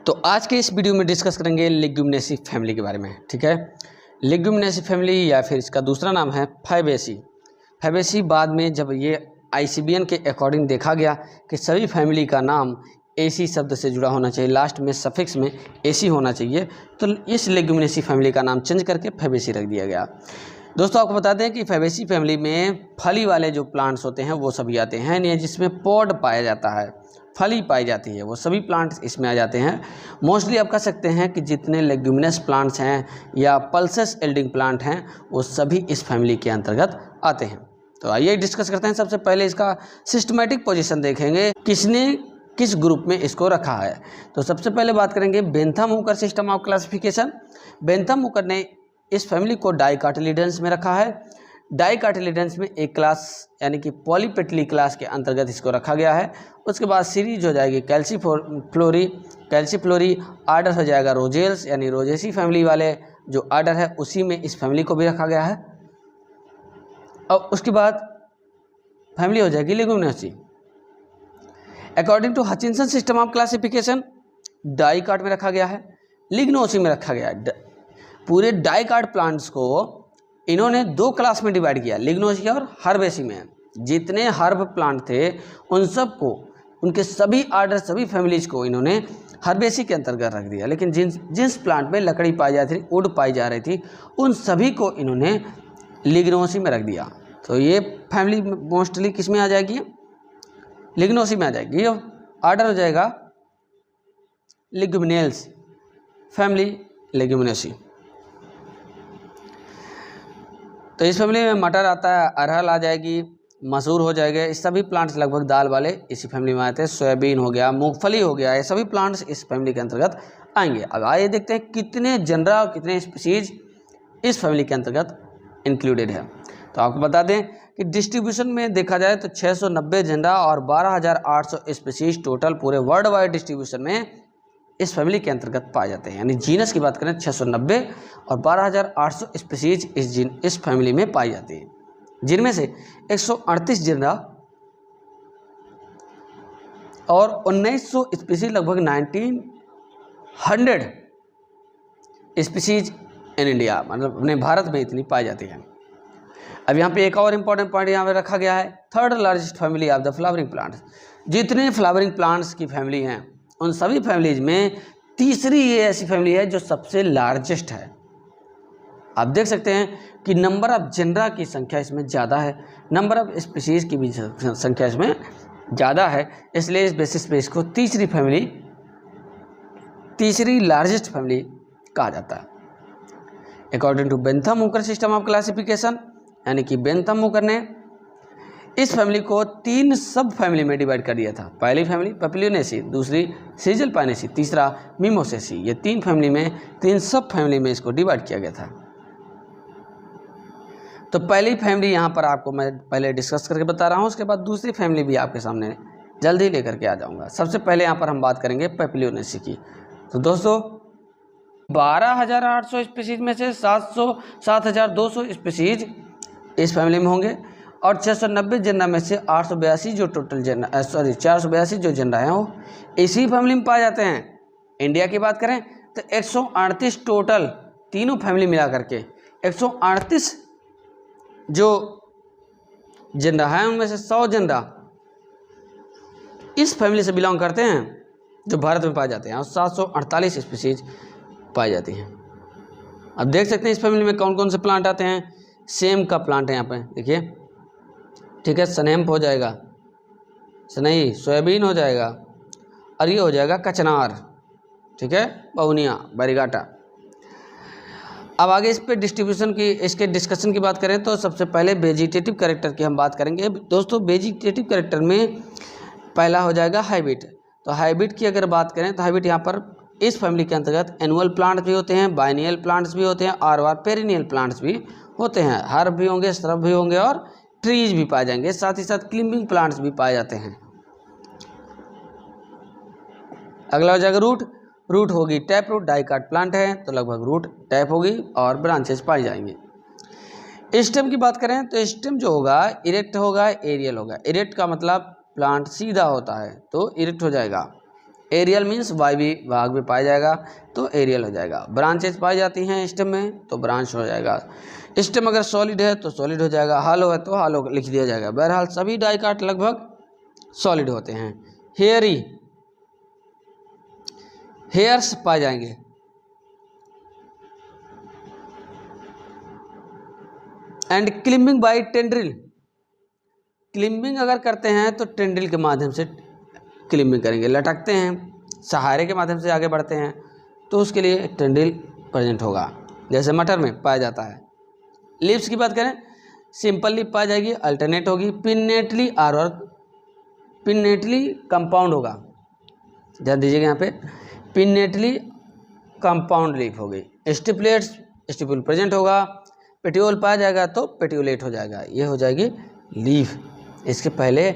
तो आज के इस वीडियो में डिस्कस करेंगे लेग्यूमिनेसी फैमिली के बारे में। ठीक है, लेग्यूमिनेसी फैमिली या फिर इसका दूसरा नाम है फैबेसी। फैबेसी बाद में जब ये ICBN के अकॉर्डिंग देखा गया कि सभी फैमिली का नाम एसी शब्द से जुड़ा होना चाहिए, लास्ट में सफिक्स में एसी होना चाहिए, तो इस लेग्यूमिनेसी फैमिली का नाम चेंज करके फैबेसी रख दिया गया। दोस्तों आपको बता दें कि फैबेसी फैमिली में फली वाले जो प्लांट्स होते हैं वो सभी आते हैं, यानी जिसमें पॉड पाया जाता है, फली पाई जाती है, वो सभी प्लांट्स इसमें आ जाते हैं। मोस्टली आप कह सकते हैं कि जितने लेग्यूमिनस प्लांट्स हैं या पल्सेस एल्डिंग प्लांट हैं वो सभी इस फैमिली के अंतर्गत आते हैं। तो आइए डिस्कस करते हैं। सबसे पहले इसका सिस्टमेटिक पोजीशन देखेंगे, किसने किस ग्रुप में इसको रखा है। तो सबसे पहले बात करेंगे Bentham Hooker system of classification. Bentham Hooker ने इस फैमिली को डाइकाटिलिडेंस में रखा है। डाइकाटिलिडेंस में एक क्लास यानी कि पॉलीपेटली क्लास के अंतर्गत इसको रखा गया है। उसके बाद सीरीज हो जाएगी कैल्सीफ्लोरी, आर्डर हो जाएगा रोजेल्स यानी रोजेसी फैमिली वाले जो आर्डर है उसी में इस फैमिली को भी रखा गया है। और उसके बाद फैमिली हो जाएगी Leguminosae. According to Hutchinson system of classification dicot में रखा गया है, लिग्नोसी में रखा गया है। पूरे डाइकाट प्लांट्स को इन्होंने दो क्लास में डिवाइड किया, लिग्नोसी और हर्बेसी में। जितने हर्ब प्लांट थे उन सब को, उनके सभी आर्डर, सभी फैमिलीज को इन्होंने हर्बेसी के अंतर्गत रख दिया। लेकिन जिस प्लांट में लकड़ी पाई जाती थी, वुड पाई जा रही थी, उन सभी को इन्होंने लिग्नोसी में रख दिया। तो ये फैमिली मोस्टली किस में आ जाएगी, लिग्नोसी में आ जाएगी। ये आर्डर हो जाएगा लेग्यूमिनेल्स, फैमिली लेग्यूमिनेसी। तो इस फैमिली में मटर आता है, अरहर आ जाएगी, मसूर हो जाएगा। इस सभी प्लांट्स लगभग दाल वाले इसी फैमिली में आते हैं। सोयाबीन हो गया, मूंगफली हो गया, ये सभी प्लांट्स इस फैमिली के अंतर्गत आएंगे। अब आइए देखते हैं कितने जनरा और कितने स्पीसीज इस फैमिली के अंतर्गत इंक्लूडेड है। तो आपको बता दें कि डिस्ट्रीब्यूशन में देखा जाए तो 690 जनरा और 12,800 स्पीसीज टोटल पूरे वर्ल्ड वाइड डिस्ट्रीब्यूशन में इस फैमिली के अंतर्गत पाए जाते हैं। यानी जीनस की बात करें 690 और 12,800 स्पीसीज इस फैमिली में पाई जाती है, जिनमें से 138 जनरा और 1900 स्पीसीज, लगभग 1900 स्पीसीज इन इंडिया, मतलब अपने भारत में इतनी पाई जाती है। अब यहाँ पे एक और इम्पॉर्टेंट पॉइंट यहाँ पे रखा गया है, third largest family of the flowering plants. जितने फ्लावरिंग प्लांट्स की फैमिली हैं उन सभी फैमिलीज में तीसरी ये ऐसी फैमिली है जो सबसे लार्जेस्ट है। आप देख सकते हैं कि नंबर ऑफ जनरा की संख्या इसमें ज़्यादा है, नंबर ऑफ स्पीसीज की भी संख्या इसमें ज़्यादा है, इसलिए इस बेसिस पे इसको तीसरी लार्जेस्ट फैमिली कहा जाता है। According to Bentham Hooker system of classification, यानी कि बेंथम हुकर ने इस फैमिली को 3 सब फैमिली में डिवाइड कर दिया था। पहली फैमिली पेपिलियोनेसी, दूसरी सीजलपाइनेसी, तीसरा मिमोसेसी। ये 3 फैमिली में, 3 सब फैमिली में इसको डिवाइड किया गया था। तो पहली फैमिली यहाँ पर आपको मैं पहले डिस्कस करके बता रहा हूँ, उसके बाद दूसरी फैमिली भी आपके सामने जल्दी लेकर के आ जाऊँगा। सबसे पहले यहाँ पर हम बात करेंगे पेपिलियोनेसी की। तो दोस्तों 12,800 स्पीसीज में से 7,200 स्पीसीज इस फैमिली में होंगे और 690 जनरा में से 482 जो जनरा हैं वो इसी फैमिली में पाए जाते हैं। इंडिया की बात करें तो 138 टोटल, तीनों फैमिली मिला करके 138 जो जनरा हैं उनमें से 100 जनरा इस फैमिली से बिलोंग करते हैं जो भारत में पाए जाते हैं, और 748 स्पीसीज पाई जाती हैं। अब देख सकते हैं इस फैमिली में कौन कौन से प्लांट आते हैं। सेम का प्लांट है यहाँ पे देखिए, ठीक है, सनेम्प हो जाएगा, सनई, सोयाबीन हो जाएगा, और ये हो जाएगा कचनार, ठीक है, बहुनिया, बैरिगाटा। अब आगे इस पे डिस्ट्रीब्यूशन की, इसके डिस्कशन की बात करें तो सबसे पहले वेजिटेटिव कैरेक्टर की हम बात करेंगे। दोस्तों वेजिटेटिव कैरेक्टर में पहला हो जाएगा हाइब्रिड। तो हाइब्रिड की अगर बात करें तो हाइब्रिड यहाँ पर इस फैमिली के अंतर्गत एनुअल प्लांट्स भी होते हैं, बाइनियल प्लांट्स भी होते हैं और पेरिनियल प्लांट्स भी होते हैं। हर्ब भी होंगे, श्रब भी होंगे और ट्रीज भी पाए जाएंगे, साथ ही साथ क्लिम्बिंग प्लांट्स भी पाए जाते हैं। अगला हो जाएगा रूट होगी टैप रूट, डाइकाट प्लांट है तो लगभग रूट टैप होगी और ब्रांचेस पाई जाएंगे। स्टेम की बात करें तो स्टेम जो होगा इरेक्ट होगा, एरियल होगा। इरेक्ट का मतलब प्लांट सीधा होता है तो इरेक्ट हो जाएगा। एरियल मीन्स वायवी भाग में पाया जाएगा तो एरियल हो जाएगा। ब्रांचेज पाई जाती हैं स्टेम में तो ब्रांच हो जाएगा। स्टेम अगर सॉलिड है तो सॉलिड हो जाएगा, हालो है तो हालो लिख दिया जाएगा। बहरहाल सभी डाइकाट लगभग सॉलिड होते हैं। हेयरी, हेयर्स पाए जाएंगे। And climbing by tendril, climbing अगर करते हैं तो टेंड्रिल के माध्यम से क्लिम्बिंग करेंगे, लटकते हैं सहारे के माध्यम से आगे बढ़ते हैं तो उसके लिए टेंड्रिल प्रेजेंट होगा, जैसे मटर में पाया जाता है। लीव्स की बात करें, सिंपल लीफ पाई जाएगी, अल्टरनेट होगी, पिन्नेटली आर पिन्नेटली कंपाउंड होगा। ध्यान दीजिएगा यहाँ पे पिन्नेटली कंपाउंड लीफ होगी। स्टिपुलेट्स, स्टिपुल प्रेजेंट होगा, पेटियोल पाया जाएगा तो पेटियोलेट हो जाएगा, ये हो जाएगी लीफ। इसके पहले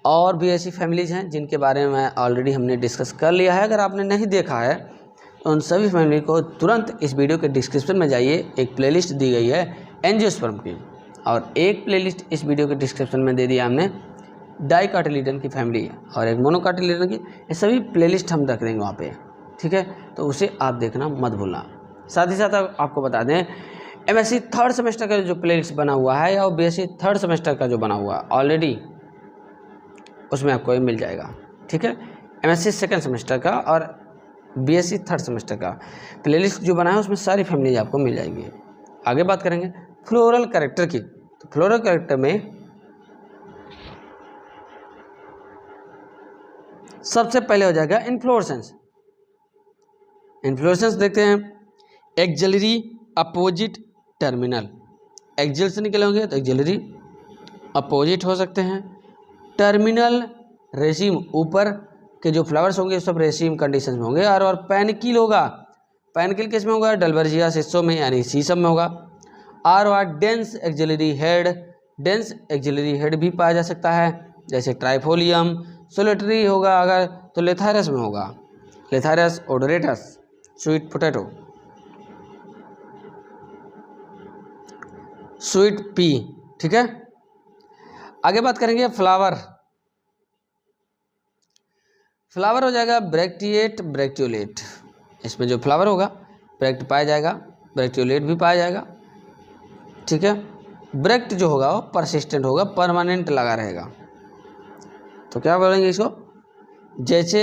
और भी ऐसी फैमिलीज हैं जिनके बारे में ऑलरेडी हमने डिस्कस कर लिया है। अगर आपने नहीं देखा है तो उन सभी फैमिली को तुरंत इस वीडियो के डिस्क्रिप्शन में जाइए, एक प्लेलिस्ट दी गई है एंजियोस्पर्म की, और एक प्लेलिस्ट इस वीडियो के डिस्क्रिप्शन में दे दिया हमने डाइकाटिलिडन की फैमिली और एक मोनोकाटिलिडन की। ये सभी प्लेलिस्ट हम रख देंगे वहाँ पे, ठीक है, तो उसे आप देखना मत भूलना। साथ ही साथ आपको बता दें एमएससी थर्ड सेमेस्टर का जो प्लेलिस्ट बना हुआ है या बीएससी थर्ड सेमेस्टर का जो बना हुआ है ऑलरेडी, उसमें आपको ये मिल जाएगा, ठीक है। एमएससी सेकंड सेमेस्टर का और बीएससी थर्ड सेमेस्टर का प्लेलिस्ट जो बना है उसमें सारी फैमिली आपको मिल जाएगी। आगे बात करेंगे फ्लोरल कैरेक्टर की, तो फ्लोरल कैरेक्टर में सबसे पहले हो जाएगा इन्फ्लोरेसेंस। इन्फ्लोरेसेंस देखते हैं, एक्सिलरी, अपोजिट, टर्मिनल। एक्सिल से निकले होंगे तो एक्सिलरी, अपोजिट हो सकते हैं, टर्मिनल रेसिम, ऊपर के जो फ्लावर्स होंगे सब रेसिम कंडीशन में होंगे। और पैनिकिल होगा, पैनिकिल किस में होगा, डल्बर्जिया सिस्सो में यानी सीसम में होगा। और dense axillary head, dense axillary head भी पाया जा सकता है, जैसे ट्राइफोलियम। सोलिटरी होगा अगर तो लेथारस में होगा, लेथारस ओडोरेटस, स्वीट पोटैटो, स्वीट पी, ठीक है। आगे बात करेंगे फ्लावर। फ्लावर हो जाएगा ब्रैक्टिएट, ब्रैक्टियोलेट। इसमें जो फ्लावर होगा ब्रैक्ट पाया जाएगा, ब्रैक्टियोलेट भी पाया जाएगा, ठीक है। ब्रैक्ट जो होगा वो परसिस्टेंट होगा, परमानेंट लगा रहेगा। तो क्या बोलेंगे इसको, जैसे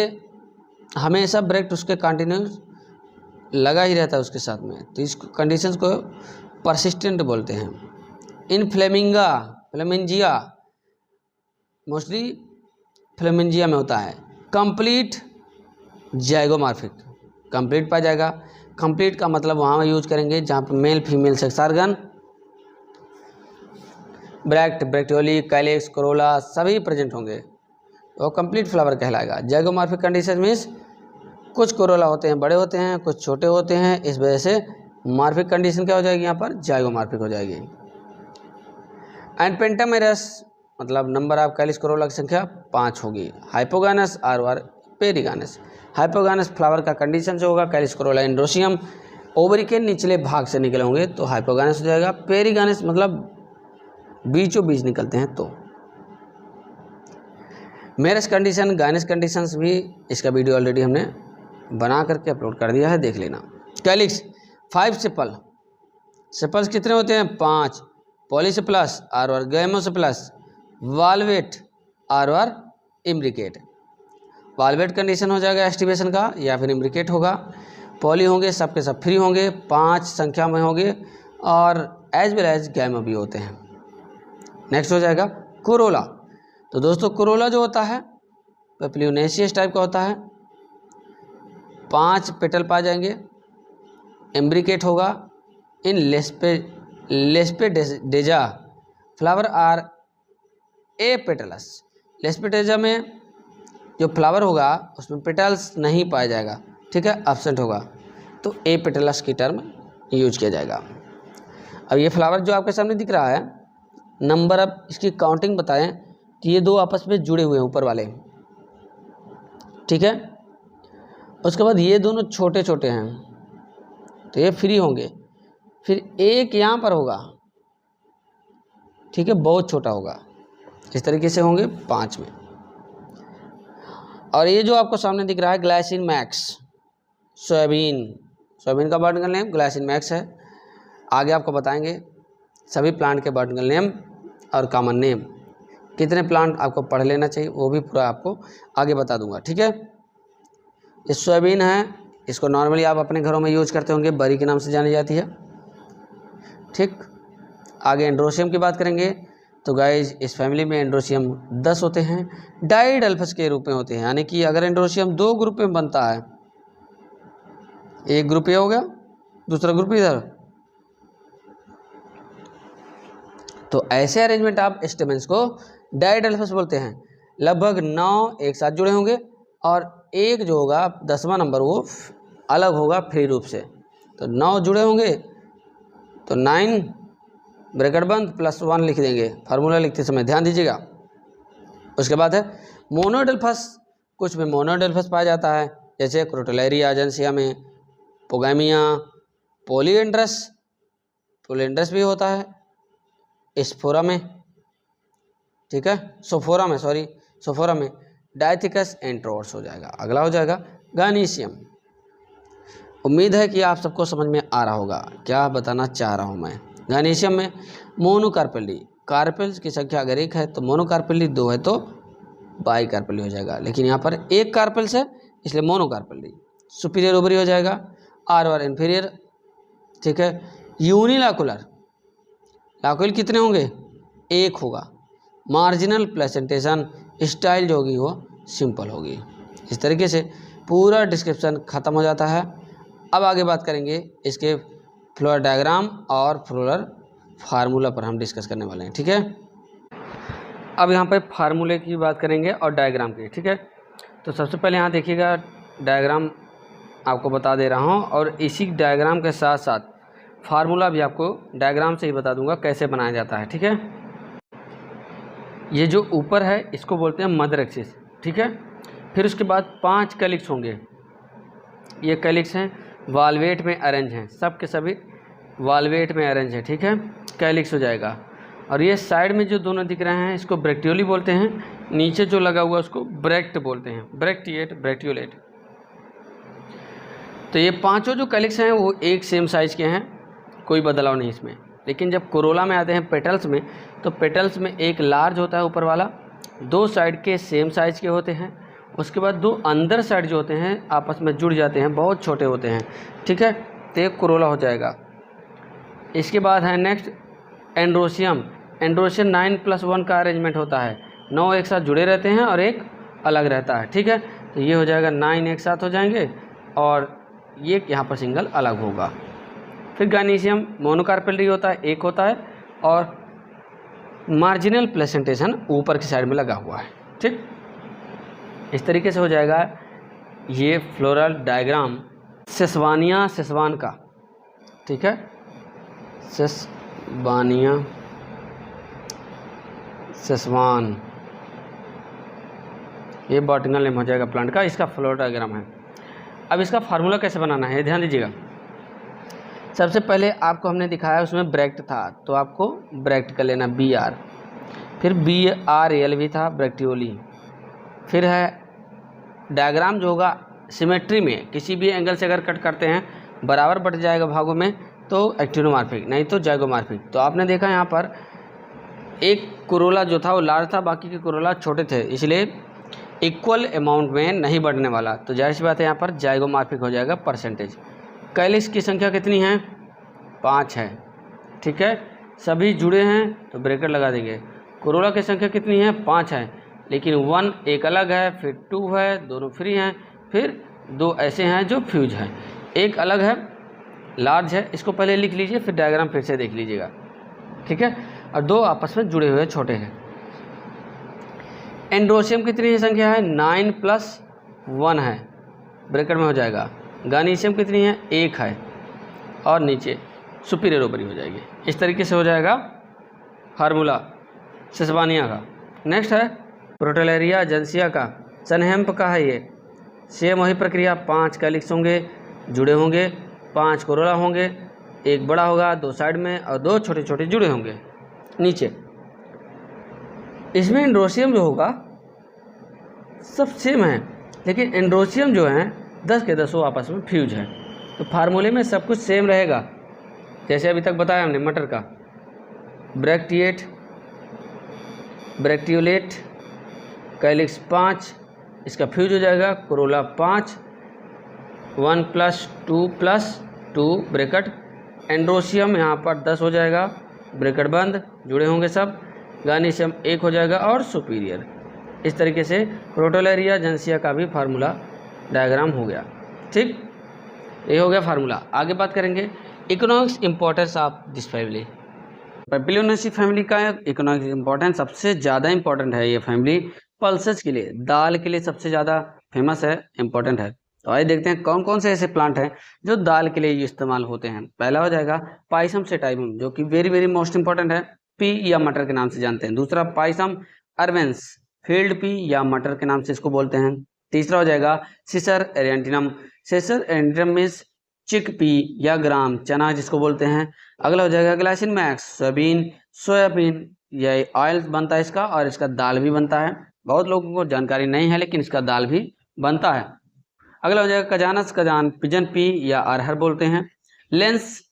हमेशा ब्रैक्ट उसके कंटिन्यूस लगा ही रहता है उसके साथ में, तो इस कंडीशंस को परसिस्टेंट बोलते हैं। इन फ्लेमिंगा, फ्लेमिंजिया, मोस्टली फ्लेमिंजिया में होता है। कंप्लीट जाइगोमॉर्फिक, कंप्लीट पाया जाएगा। कंप्लीट का मतलब वहाँ यूज करेंगे जहाँ पर male female sex organ, bract, bracteole, calyx, corolla सभी प्रेजेंट होंगे, वो कंप्लीट फ्लावर कहलाएगा। जाइगोमॉर्फिक कंडीशन मीन्स कुछ कोरोला होते हैं बड़े होते हैं, कुछ छोटे होते हैं, इस वजह से मार्फिक कंडीशन क्या हो जाएगी यहाँ पर, जाइगोमॉर्फिक हो जाएगी। एंड पेंटामेरस मतलब नंबर ऑफ कैलिक्स कोरोला की संख्या 5 होगी। हाइपोगानस और पेरिगानस, हाइपोगानस फ्लावर का कंडीशन जो होगा कैलिक्स कोरोला एंड्रोसियम, ओवरी के निचले भाग से निकले होंगे तो हाइपोगानस हो जाएगा। पेरिगानस मतलब बीचों बीच निकलते हैं तो। मेरस कंडीशन, गायनस कंडीशंस भी इसका वीडियो ऑलरेडी हमने बना करके अपलोड कर दिया है, देख लेना। कैलिक्स 5 सेपल, सेपल्स कितने होते हैं 5, पॉलीसेपलस और गैमोसेपलस, वाल्वेट और इम्ब्रिकेट। वाल्वेट कंडीशन हो जाएगा एस्टिवेशन का या फिर इम्ब्रिकेट होगा। पॉली होंगे सबके सब फ्री होंगे, 5 संख्या में होंगे और एज वेल एज गैमो भी होते हैं। नेक्स्ट हो जाएगा कोरोला। तो दोस्तों कोरोला जो होता है पेप्लियोनेशियस टाइप का होता है, 5 पेटल पाए जाएंगे, एम्ब्रिकेट होगा। इन लेस्पेडेजा फ्लावर आर ए पेटलस, लेस्पेडेजा में जो फ्लावर होगा उसमें पेटल्स नहीं पाया जाएगा, ठीक है, एब्सेंट होगा, तो ए पेटलस की टर्म यूज किया जाएगा। अब ये फ्लावर जो आपके सामने दिख रहा है, नंबर अब इसकी काउंटिंग बताएं कि ये 2 आपस में जुड़े हुए हैं ऊपर वाले, ठीक है। उसके बाद ये दोनों छोटे छोटे हैं तो ये फ्री होंगे, फिर एक यहाँ पर होगा, ठीक है, बहुत छोटा होगा, इस तरीके से होंगे 5 में। और ये जो आपको सामने दिख रहा है ग्लाइसिन मैक्स, सोयाबीन का बॉटनिकल नेम ग्लाइसिन मैक्स है। आगे आपको बताएंगे सभी प्लांट के बॉटनिकल नेम और कॉमन नेम। कितने प्लांट आपको पढ़ लेना चाहिए वो भी पूरा आपको आगे बता दूंगा, ठीक है। ये सोयाबीन है, इसको नॉर्मली आप अपने घरों में यूज करते होंगे, बरी के नाम से जानी जाती है, ठीक। आगे एंड्रोशियम की बात करेंगे तो गाइज इस फैमिली में एंड्रोशियम 10 होते हैं, डाइडल्फस के रूप में होते हैं। यानी कि अगर एंड्रोशियम 2 ग्रुप में बनता है, एक ग्रुप ये हो गया, दूसरा ग्रुप इधर, तो ऐसे अरेंजमेंट आप स्टेमेंस को डाइडल्फस बोलते हैं। लगभग 9 एक साथ जुड़े होंगे और एक जो होगा 10वां नंबर वो अलग होगा फ्री रूप से। तो 9 जुड़े होंगे तो 9 ब्रैकेट बंद +1 लिख देंगे फार्मूला लिखते समय, ध्यान दीजिएगा। उसके बाद है मोनोडल्फस, कुछ में मोनोडल्फस पाया जाता है जैसे क्रोटोलेरिया एजेंसिया में, पोगैमिया, पोलिएंड्रस भी होता है, स्पोरा में, ठीक है, सोफोरा में डायथिकस एंट्रोवर्स हो जाएगा। अगला हो जाएगा गार्नीशियम। उम्मीद है कि आप सबको समझ में आ रहा होगा क्या बताना चाह रहा हूँ मैं। गार्नीशियम में मोनोकार्पेली, कार्पेल्स की संख्या अगर 1 है तो मोनोकार्पेली, 2 है तो बाईकार्पेली हो जाएगा, लेकिन यहाँ पर 1 कार्पेल्स है इसलिए मोनोकार्पेली। सुपीरियर ओवरी हो जाएगा, आर इन्फीरियर, ठीक है। यूनिलैकुलर, लाकुल कितने होंगे, 1 होगा। मार्जिनल प्लेसेंटेशन, स्टाइल जो होगी वो सिंपल होगी। इस तरीके से पूरा डिस्क्रिप्शन ख़त्म हो जाता है। अब आगे बात करेंगे इसके फ्लोरल डायग्राम और फ्लोरल फार्मूला पर हम डिस्कस करने वाले हैं, ठीक है। अब यहाँ पर फार्मूले की बात करेंगे और डायग्राम की, ठीक है। तो सबसे पहले यहाँ देखिएगा डायग्राम आपको बता दे रहा हूँ और इसी डायग्राम के साथ साथ फार्मूला भी आपको डायग्राम से ही बता दूंगा कैसे बनाया जाता है, ठीक है। ये जो ऊपर है इसको बोलते हैं मदर एक्सिस, ठीक है। फिर उसके बाद 5 कैलिक्स होंगे, ये कैलिक्स हैं वाल्वेट में अरेंज हैं, सब के सभी वाल्वेट में अरेंज है, ठीक है, कैलिक्स हो जाएगा। और ये साइड में जो दोनों दिख रहे हैं इसको ब्रैक्टियोली बोलते हैं, नीचे जो लगा हुआ उसको ब्रैक्ट बोलते हैं, ब्रैक्टियोलेट। तो ये पांचों जो कैलिक्स हैं वो एक सेम साइज़ के हैं, कोई बदलाव नहीं इसमें। लेकिन जब कोरोला में आते हैं पेटल्स में, तो पेटल्स में एक लार्ज होता है ऊपर वाला, 2 साइड के सेम साइज़ के होते हैं, उसके बाद 2 अंदर साइड जो होते हैं आपस में जुड़ जाते हैं, बहुत छोटे होते हैं, ठीक है। तो एक कोरोला हो जाएगा। इसके बाद है नेक्स्ट एंड्रोशियम। 9+1 का अरेंजमेंट होता है, 9 एक साथ जुड़े रहते हैं और एक अलग रहता है, ठीक है। तो ये हो जाएगा 9 एक साथ हो जाएंगे और ये यहाँ पर सिंगल अलग होगा। फिर गार्नीशियम मोनोकार्पेली होता है, एक होता है और मार्जिनल प्लेसेंटेशन ऊपर की साइड में लगा हुआ है, ठीक। इस तरीके से हो जाएगा ये फ्लोरल डायग्राम सेसवान का, ठीक है, सेसवान, ये बॉटनिकल नेम हो जाएगा प्लांट का, इसका फ्लोरल डायग्राम है। अब इसका फार्मूला कैसे बनाना है ध्यान दीजिएगा। सबसे पहले आपको हमने दिखाया उसमें ब्रैक्ट था तो आपको ब्रैक्ट कर लेना BR, फिर BRAL भी था ब्रैक्टियोली। फिर है डायग्राम जो होगा सिमेट्री में किसी भी एंगल से अगर कट करते हैं बराबर बट जाएगा भागों में तो एक्टिनोमॉर्फिक, नहीं तो जाइगोमॉर्फिक। तो आपने देखा यहाँ पर एक कोरोला जो था वो लार्ज था, बाकी के कोरोला छोटे थे, इसलिए इक्वल अमाउंट में नहीं बढ़ने वाला, तो जाहिर सी बात है यहाँ पर जाइगोमॉर्फिक हो जाएगा परसेंटेज। कैलिक्स की संख्या कितनी है, 5 है, ठीक है, सभी जुड़े हैं तो ब्रैकेट लगा देंगे। कोरोला की संख्या कितनी है, 5 है, लेकिन 1 एक अलग है, फिर 2 है, दोनों फ्री हैं, फिर 2 ऐसे हैं जो फ्यूज हैं, एक अलग है लार्ज है, इसको पहले लिख लीजिए फिर डायग्राम फिर से देख लीजिएगा, ठीक है, और 2 आपस में जुड़े हुए छोटे हैं। एंड्रोशियम कितनी है संख्या है, 9+1 है, ब्रैकेट में हो जाएगा। गार्नीशियम कितनी है, 1 है और नीचे सुपीरियर ओवरी हो जाएगी। इस तरीके से हो जाएगा फार्मूला सेसवानिया का। नेक्स्ट है क्रोटोलेरिया एजेंसिया का, सनहेम्प का है ये, सेम वही प्रक्रिया, 5 कैलिक्स होंगे, जुड़े होंगे, 5 कोरोला होंगे, एक बड़ा होगा 2 साइड में और 2 छोटे छोटे जुड़े होंगे नीचे। इसमें एंड्रोशियम जो होगा सब सेम है, लेकिन एंड्रोसियम जो है 10 के 10 आपस में फ्यूज है। तो फार्मूले में सब कुछ सेम रहेगा, जैसे अभी तक बताया हमने मटर का, ब्रैक्टिएट, ब्रैक्टियोलेट, कैलिक्स 5, इसका फ्यूज हो जाएगा कोरोला 5, 1+2+2 ब्रैकेट, एंड्रोसियम यहाँ पर 10 हो जाएगा, ब्रैकेट बंद, जुड़े होंगे सब, गार्निशियम 1 हो जाएगा और सुपीरियर। इस तरीके से क्रोटोलेरिया जेनेसिया का भी फार्मूला डायग्राम हो गया। ठीक, ये हो गया फार्मूला। आगे बात करेंगे economics importance of this family. Papilionaceae family का इकोनॉमिक इंपॉर्टेंस सबसे ज़्यादा इंपॉर्टेंट है। ये फैमिली पल्सेस के लिए, दाल के लिए सबसे ज़्यादा फेमस है, इंपॉर्टेंट है। तो आइए देखते हैं कौन कौन से ऐसे प्लांट हैं जो दाल के लिए इस्तेमाल होते हैं। पहला हो जाएगा पाइसम सेटाइवम, जो कि वेरी वेरी मोस्ट इंपॉर्टेंट है, पी या मटर के नाम से जानते हैं। दूसरा पाइसम अर्वेंस, फील्ड पी या मटर के नाम से इसको बोलते हैं। तीसरा हो जाएगा सिसर एरियंटिनम, सिसर एरियंटिनम मीन्स चिक पी या ग्राम चना जिसको बोलते हैं। अगला हो जाएगा ग्लाइसिन मैक्स, सोयाबीन, सोयाबीन ये ऑयल बनता है इसका, और इसका दाल भी बनता है। बहुत लोगों को जानकारी नहीं है लेकिन इसका दाल भी बनता है। अगला हो जाएगा कजानस, कजान पिजन पी या अरहर बोलते हैं। लेंस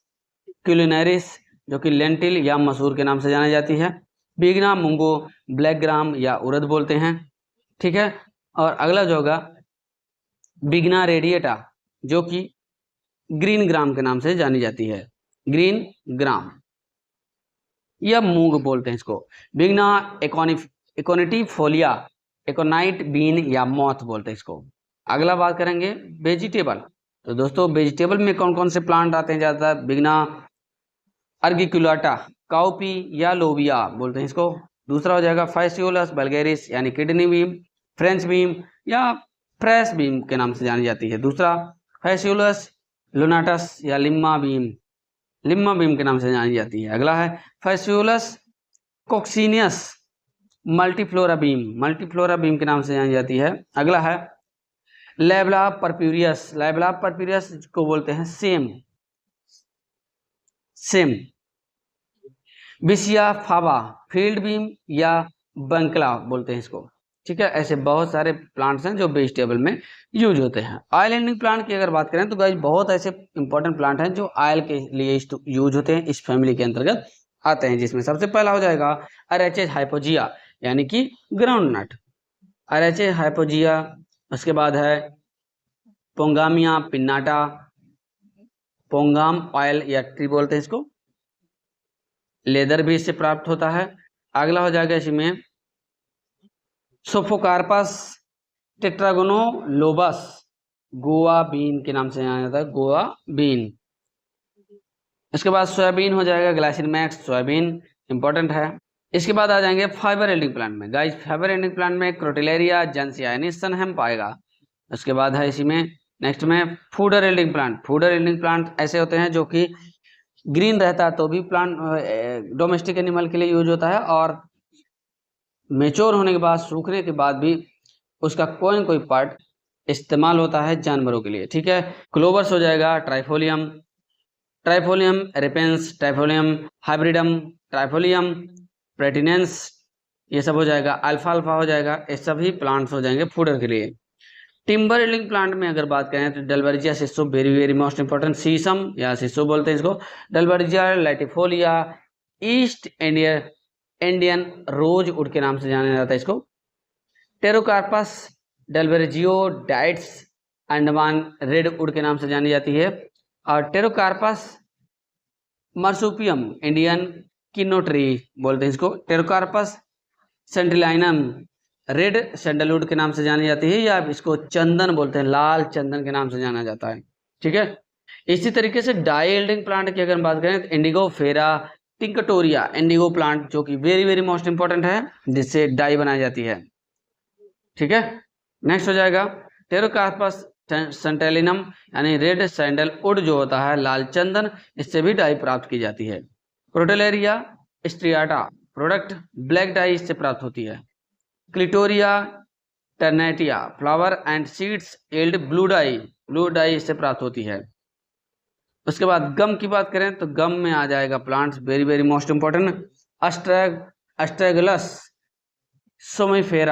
क्यूलिनरिस, जो कि लेंटिल या मसूर के नाम से जानी जाती है। बिगना मुंगो, ब्लैक ग्राम या उड़द बोलते हैं। ठीक है, और अगला जो होगा बिगना रेडिएटा, जो कि ग्रीन ग्राम के नाम से जानी जाती है, ग्रीन ग्राम या मूंग बोलते हैं इसको। बिगना एकोनिटीफोलिया, एकोनाइट बीन या मॉथ बोलते हैं इसको। अगला बात करेंगे वेजिटेबल। तो दोस्तों वेजिटेबल में कौन कौन से प्लांट आते हैं ज़्यादातर? बिगना अर्गिकुलाटा, काउपी या लोबिया बोलते हैं इसको। दूसरा हो जाएगा फैसियोलस बल्गेरिस यानी किडनी बीम, फ्रेंच बीम या फ्रेश बीम के नाम से जानी जाती है। दूसरा फैसियोलस लुनाटस या लिम्मा बीम के नाम से जानी जाती है। अगला है फैसियोलस कोक्सीनियस मल्टीफ्लोरा बीम के नाम से जानी जाती है। अगला है लैबला परप्यूरियस को बोलते हैं सेम। बिसिया फावा, फील्ड बीम या बंकला बोलते हैं इसको। ठीक है, ऐसे बहुत सारे प्लांट्स हैं जो वेजिटेबल में यूज होते हैं। ऑयल एंडिंग प्लांट की अगर बात करें तो गाइस बहुत ऐसे इंपॉर्टेंट प्लांट हैं जो ऑयल के लिए यूज होते हैं, इस फैमिली के अंतर्गत आते हैं। जिसमें सबसे पहला हो जाएगा अरेचे हाइपोजिया यानी कि ग्राउंड नट, अरेचे हाइपोजिया। उसके बाद है पोंगामिया पिन्नाटा, पोंगाम ऑयल या ट्री बोलते हैं इसको, लेदर भी इससे प्राप्त होता है। अगला हो जाएगा इसमें सोफोकार्पस टेट्रागोनोलोबस, गोवा बीन के नाम से जाना जाता है, गोवा बीन। इसके बाद सोयाबीन हो जाएगा ग्लाइसिन मैक्स, सोयाबीन इंपॉर्टेंट है। इसके बाद आ जाएंगे फाइबर एल्डिंग प्लांट में। गाइस फाइबर एल्डिंग प्लांट में क्रोटिलेरिया जेनेसिया यानी सनहम पाएगा। उसके बाद है इसी में नेक्स्ट में फूडर एल्डिंग प्लांट ऐसे होते हैं जो कि ग्रीन रहता है तो भी प्लांट डोमेस्टिक एनिमल के लिए यूज होता है, और मेच्योर होने के बाद, सूखने के बाद भी उसका कोई न कोई पार्ट इस्तेमाल होता है जानवरों के लिए। ठीक है, क्लोवर्स हो जाएगा, ट्राइफोलियम रेपेंस, ट्राइफोलियम हाइब्रिडम, ट्राइफोलियम प्रेटिनेंस, ये सब हो जाएगा। अल्फाल्फा हो जाएगा, ये सभी प्लांट्स हो जाएंगे फूडर के लिए। टिम्बर एल्डिंग प्लांट में अगर बात करें तो Dalbergia sissoo, very very most important, सीसम या सिसो बोलते हैं इसको। Dalbergia latifolia, East Indian rosewood के नाम से जाना जाता है इसको। Pterocarpus dalbergioides, Andaman red wood के नाम से जानी जाती है। और Pterocarpus marsupium, Indian kino tree बोलते हैं इसको। टेरोकार्पस सेंटिलाइनम, रेड सैंडलवुड के नाम से जानी जाती है, या इसको चंदन बोलते हैं, लाल चंदन के नाम से जाना जाता है। ठीक है, इसी तरीके से डाई एल्डिंग प्लांट की अगर बात करें तो इंडिगो फेरा टिंकटोरिया, इंडिगो प्लांट जो कि वेरी वेरी मोस्ट इंपॉर्टेंट है, जिससे डाई बनाई जाती है। ठीक है, नेक्स्ट हो जाएगा टेरोकार्पस सेंटेलिनम यानी रेड सैंडलवुड जो होता है, लाल चंदन, इससे भी डाई प्राप्त की जाती है। Crotalaria striata product black dye इससे प्राप्त होती है। Clitoria ternatea flower and seeds yield blue dye इससे प्राप्त होती है। उसके बाद गम की बात करें तो गम में आ जाएगा plants very very most important, Astragalus gummifer,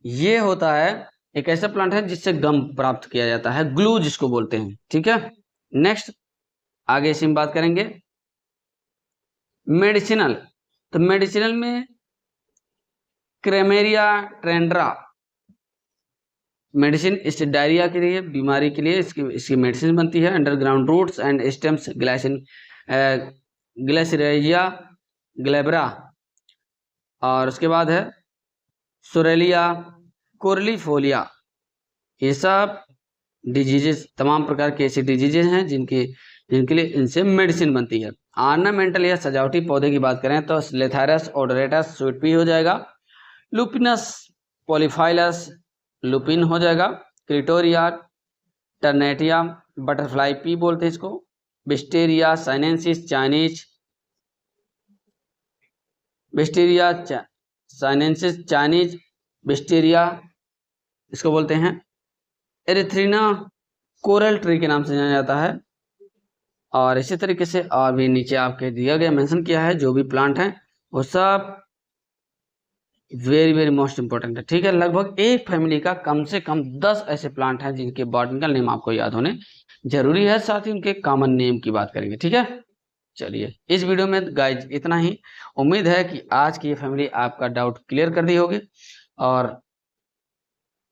ये होता है एक ऐसा प्लांट है जिससे गम प्राप्त किया जाता है, ग्लू जिसको बोलते हैं। ठीक है, नेक्स्ट आगे इसी में बात करेंगे। मेडिसिनल, तो मेडिसिनल में क्रेमेरिया ट्रेंड्रा मेडिसिन, इस डायरिया के लिए, बीमारी के लिए इसकी मेडिसिन बनती है। अंडरग्राउंड रूट्स एंड स्टेम्स ग्लेसिरिया ग्लेब्रा, और उसके बाद है सोरेलिया कोरलीफोलिया। ये सब डिजीजेस, तमाम प्रकार के ऐसे डिजीजेज हैं जिनके लिए इनसे मेडिसिन बनती है। ऑर्नामेंटल या सजावटी पौधे की बात करें तो लेथारस ओडोरेटस स्वीट पी हो जाएगा, लुपिनस पॉलीफाइलस लुपिन हो जाएगा, क्रिटोरिया टर्नेटिया बटरफ्लाई पी बोलते हैं इसको, बिस्टेरिया साइनेंसिस चाइनीज, बिस्टेरिया साइनेंसिस चाइनीज बिस्टेरिया इसको बोलते हैं, एरिथ्रीना कोरल ट्री के नाम से जाना जाता है। और इसी तरीके से और भी नीचे आपके दिया गया मेंशन किया है जो भी प्लांट हैं वो सब वेरी वेरी मोस्ट इंपॉर्टेंट है। ठीक है, लगभग एक फैमिली का कम से कम 10 ऐसे प्लांट हैं जिनके बॉटनिकल नेम आपको याद होने जरूरी है, साथ ही उनके कॉमन नेम की बात करेंगे। ठीक है, चलिए इस वीडियो में गाइज इतना ही। उम्मीद है कि आज की ये फैमिली आपका डाउट क्लियर कर दी होगी, और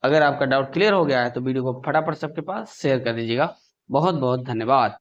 अगर आपका डाउट क्लियर हो गया है तो वीडियो को फटाफट सबके पास शेयर कर दीजिएगा। बहुत बहुत धन्यवाद।